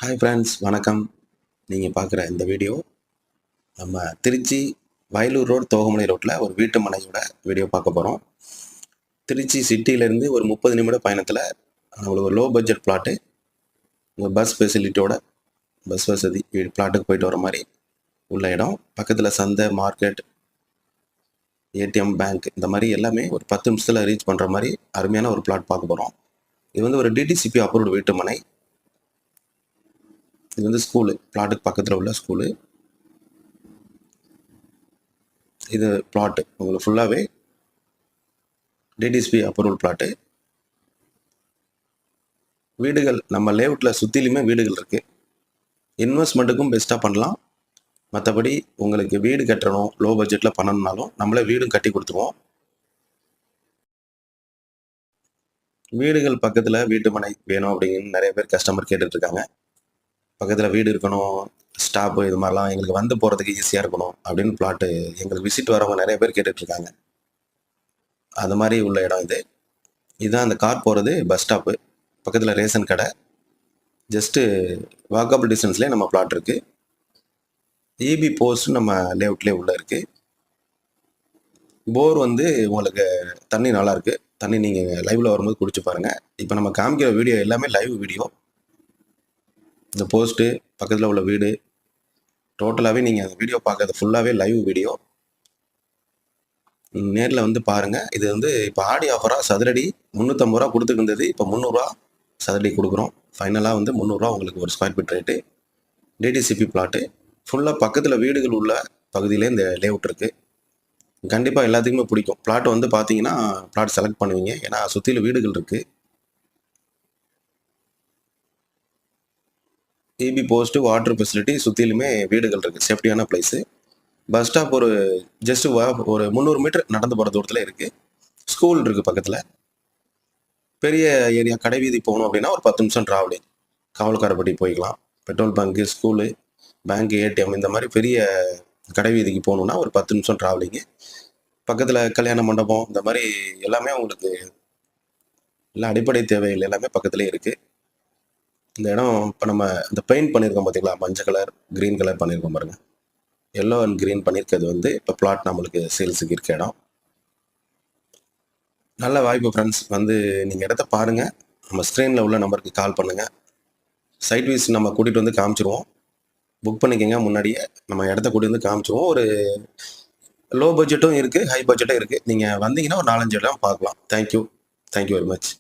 Hi friends, வணக்கம். நீங்கள் பார்க்குற இந்த வீடியோ நம்ம திருச்சி வயலூர் ரோடு தோகமலை ரோட்டில் ஒரு வீட்டு மனையோட வீடியோ பார்க்க போகிறோம். திருச்சி சிட்டியிலேருந்து ஒரு 30 நிமிட பயணத்தில் நம்மளுக்கு ஒரு லோ பட்ஜெட் பிளாட்டு, உங்கள் பஸ் ஃபெசிலிட்டியோட பஸ் வசதி பிளாட்டுக்கு போயிட்டு வர மாதிரி உள்ள இடம். பக்கத்தில் சந்தை, மார்க்கெட், ஏடிஎம், பேங்க் இந்த மாதிரி எல்லாமே ஒரு 10 நிமிஷத்தில் ரீச் பண்ணுற மாதிரி அருமையான ஒரு பிளாட் பார்க்க போகிறோம். இது வந்து ஒரு டிடிசிபி அப்ரூவ்டு வீட்டு மனை. இது வந்து ஸ்கூலு, பிளாட்டுக்கு பக்கத்தில் உள்ள ஸ்கூலு. இது பிளாட்டு உங்களுக்கு ஃபுல்லாகவே டிடிசிபி அப்ரூவல் பிளாட்டு. வீடுகள் நம்ம லேஅவுட்டில் சுற்றிலுமே வீடுகள் இருக்குது. இன்வெஸ்ட்மெண்ட்டுக்கும் பெஸ்ட்டாக பண்ணலாம். மற்றபடி உங்களுக்கு வீடு கட்டணும், லோ பட்ஜெட்டில் பண்ணணும்னாலும் நம்மளே வீடும் கட்டி கொடுத்துருவோம். வீடுகள் பக்கத்தில் வீட்டு மனை வேணும் அப்படின்னு நிறைய பேர் கஸ்டமர் கேட்டுட்ருக்காங்க. பக்கத்தில் வீடு இருக்கணும், ஸ்டாப்பு இது மாதிரிலாம் எங்களுக்கு வந்து போகிறதுக்கு ஈஸியாக இருக்கணும் அப்படின்னு பிளாட்டு எங்களுக்கு விசிட் வரவங்க நிறைய பேர் கேட்டுட்ருக்காங்க. அது மாதிரி உள்ள இடம் இது. இதுதான் அந்த கார் போகிறது பஸ் ஸ்டாப்பு. பக்கத்தில் ரேஷன் கடை. ஜஸ்ட்டு வாக்கபிள் டிஸ்டன்ஸ்லேயே நம்ம பிளாட் இருக்குது. இபி போஸ்ட் நம்ம லேஅவுட்லேயே உள்ள இருக்குது. போர் வந்து உங்களுக்கு தண்ணி நல்லாயிருக்கு. தண்ணி நீங்கள் லைவில் வரும்போது குடிச்சு பாருங்கள். இப்போ நம்ம காமிக்கிற வீடியோ எல்லாமே லைவ் வீடியோ. இந்த போஸ்ட்டு, பக்கத்தில் உள்ள வீடு, டோட்டலாகவே நீங்கள் அந்த வீடியோ பார்க்கறது ஃபுல்லாகவே லைவ் வீடியோ. நேரில் வந்து பாருங்கள். இது வந்து இப்போ ஆடி ஆஃபராக சதுரடி 350 ரூபா கொடுத்துட்டு இருந்தது. இப்போ 300 ரூபா சதுரடி கொடுக்குறோம். ஃபைனலாக வந்து 300 ரூபா உங்களுக்கு ஒரு square feet rate. DTCP plot ஃபுல்லாக பக்கத்தில் வீடுகள் உள்ள பகுதியிலே இந்த லேஅவுட் இருக்குது. கண்டிப்பாக எல்லாத்துக்குமே பிடிக்கும். பிளாட் வந்து பார்த்தீங்கன்னா பிளாட் செலக்ட் பண்ணுவீங்க. ஏன்னா சுற்றிலும் வீடுகள் இருக்குது. இபி போஸ்ட்டு, வாட்டர் ஃபெசிலிட்டி, சுற்றிலுமே வீடுகள் இருக்குது. சேஃப்டியான பிளேஸு. பஸ் ஸ்டாப் ஒரு ஜஸ்ட்டு ஒரு 300 மீட்டர் நடந்து போகிற தூரத்தில் இருக்குது. ஸ்கூல் இருக்குது பக்கத்தில். பெரிய ஏரியா கடை வீதி போகணும் அப்படின்னா ஒரு 10 நிமிஷம் ட்ராவலிங். காவல்காரப்பட்டி போய்க்கலாம். Petrol bunk, school, bank, ATM இந்த மாதிரி பெரிய கடை வீதிக்கு போகணுன்னா ஒரு 10 நிமிஷம் ட்ராவலிங்கு. பக்கத்தில் கல்யாண மண்டபம் இந்த மாதிரி எல்லாமே உங்களுக்கு எல்லா அடிப்படை தேவைகள் எல்லாமே பக்கத்துலேயே இருக்குது. இந்த இடம் இப்போ நம்ம இந்த பெயிண்ட் பண்ணியிருக்கோம் பார்த்தீங்களா, மஞ்சள் கலர், க்ரீன் கலர் பண்ணியிருக்கோம் பாருங்கள். எல்லோ அண்ட் க்ரீன் பண்ணியிருக்கிறது வந்து இப்போ பிளாட் நம்மளுக்கு சேல்ஸுக்கு இருக்க இடம். நல்ல வாய்ப்பு ஃப்ரெண்ட்ஸ். வந்து நீங்கள் இடத்த பாருங்கள். நம்ம ஸ்க்ரீனில் உள்ள நம்பருக்கு கால் பண்ணுங்கள். சைட் வீஸ் நம்ம கூட்டிகிட்டு வந்து காமிச்சிருவோம். புக் பண்ணிக்கோங்க. முன்னாடியே நம்ம இடத்த கூட்டிகிட்டு வந்து காமிச்சிருவோம். ஒரு லோ பட்ஜெட்டும் இருக்குது, ஹை பட்ஜெட்டும் இருக்குது. நீங்கள் வந்தீங்கன்னா ஒரு 4-5 இடம் பார்க்கலாம். Thank you very much.